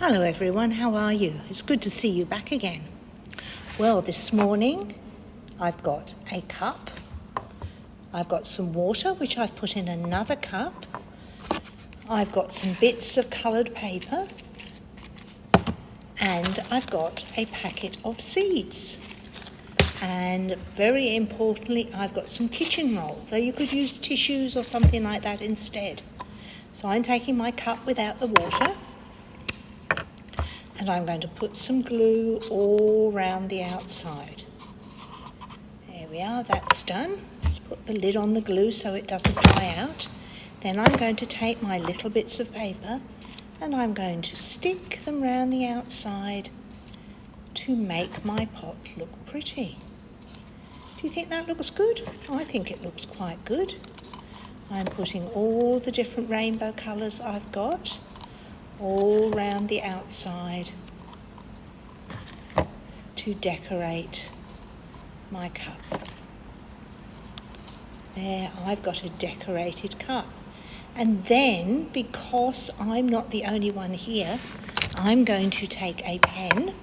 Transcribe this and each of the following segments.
Hello everyone, how are you? It's good to see you back again. Well, this morning I've got a cup, I've got some water which I've put in another cup, I've got some bits of coloured paper, and I've got a packet of seeds. And very importantly, I've got some kitchen roll, though you could use tissues or something like that instead. So I'm taking my cup without the water, and I'm going to put some glue all round the outside. There we are, that's done. Let's put the lid on the glue so it doesn't dry out. Then I'm going to take my little bits of paper and I'm going to stick them round the outside to make my pot look pretty. Do you think that looks good? I think it looks quite good. I'm putting all the different rainbow colours I've got all round the outside to decorate my cup. There, I've got a decorated cup. And then, because I'm not the only one here, I'm going to take a pen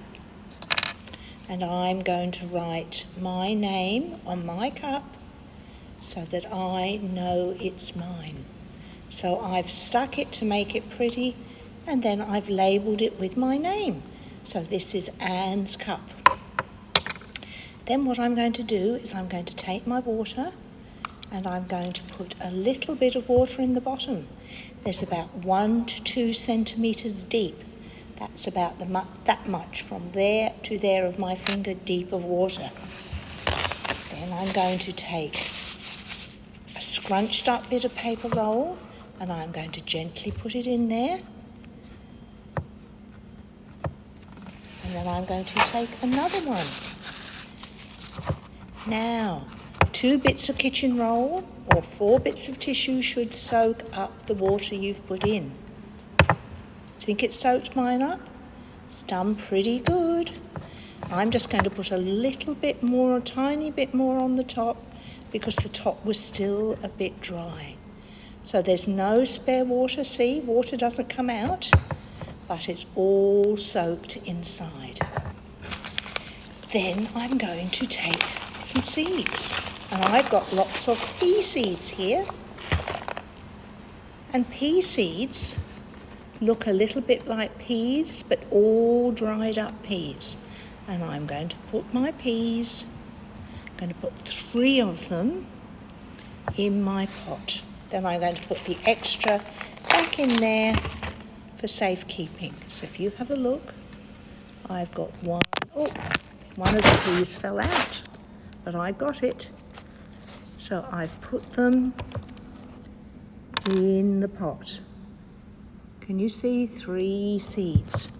and I'm going to write my name on my cup so that I know it's mine. So I've stuck it to make it pretty, and then I've labelled it with my name. So this is Anne's cup. Then what I'm going to do is I'm going to take my water and I'm going to put a little bit of water in the bottom. There's about 1 to 2 centimetres deep. That's about that much from there to there of my finger deep of water. Then I'm going to take a scrunched up bit of paper roll and I'm going to gently put it in there. And then I'm going to take another one. Now, 2 bits of kitchen roll or 4 bits of tissue should soak up the water you've put in. Think it soaked mine up? It's done pretty good. I'm just going to put a little bit more, a tiny bit more on the top because the top was still a bit dry. So there's no spare water, see? Water doesn't come out, but it's all soaked inside. Then I'm going to take some seeds. And I've got lots of pea seeds here. And pea seeds look a little bit like peas, but all dried up peas. And I'm going to put my peas, I'm going to put 3 of them in my pot. Then I'm going to put the extra back in there for safekeeping. So if you have a look, I've got one. Oh, one of the peas fell out, but I got it. So I've put them in the pot. Can you see 3 seeds?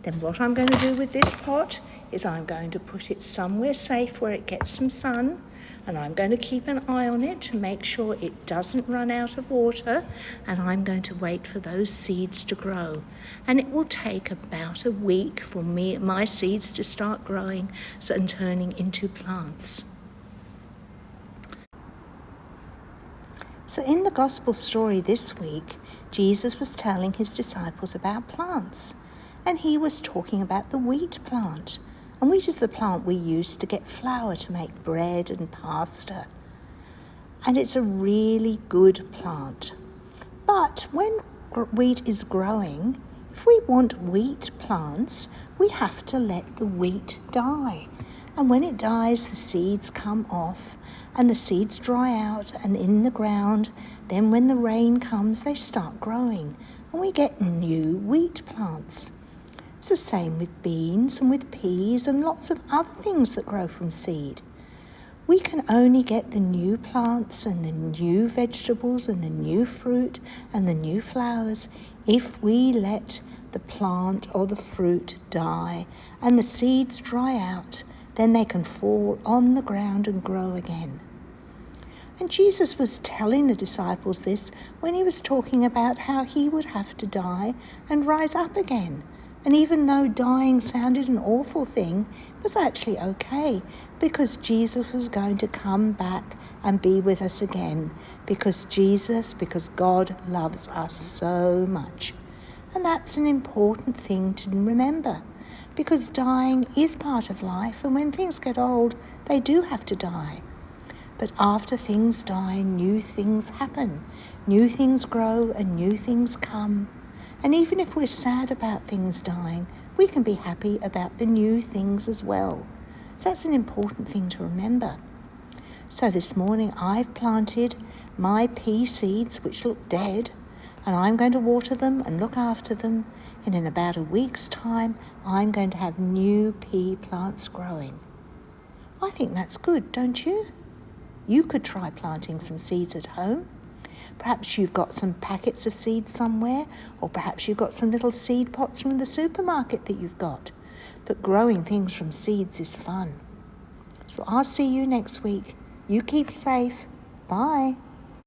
Then what I'm going to do with this pot is I'm going to put it somewhere safe where it gets some sun, and I'm going to keep an eye on it to make sure it doesn't run out of water, and I'm going to wait for those seeds to grow. And it will take about a week for my seeds to start growing and turning into plants. So in the gospel story this week, Jesus was telling his disciples about plants, and he was talking about the wheat plant. And wheat is the plant we use to get flour to make bread and pasta. And it's a really good plant. But when wheat is growing, if we want wheat plants, we have to let the wheat die. And when it dies, the seeds come off and the seeds dry out and in the ground. Then when the rain comes, they start growing and we get new wheat plants. It's the same with beans and with peas and lots of other things that grow from seed. We can only get the new plants and the new vegetables and the new fruit and the new flowers if we let the plant or the fruit die and the seeds dry out. Then they can fall on the ground and grow again. And Jesus was telling the disciples this when he was talking about how he would have to die and rise up again. And even though dying sounded an awful thing, it was actually okay because Jesus was going to come back and be with us again because God loves us so much. And that's an important thing to remember, because dying is part of life, and when things get old, they do have to die. But after things die, new things happen, new things grow, and new things come. And even if we're sad about things dying, we can be happy about the new things as well. So that's an important thing to remember. So this morning I've planted my pea seeds, which look dead, and I'm going to water them and look after them. And in about a week's time, I'm going to have new pea plants growing. I think that's good, don't you? You could try planting some seeds at home. Perhaps you've got some packets of seeds somewhere, or perhaps you've got some little seed pots from the supermarket that you've got. But growing things from seeds is fun. So I'll see you next week. You keep safe. Bye.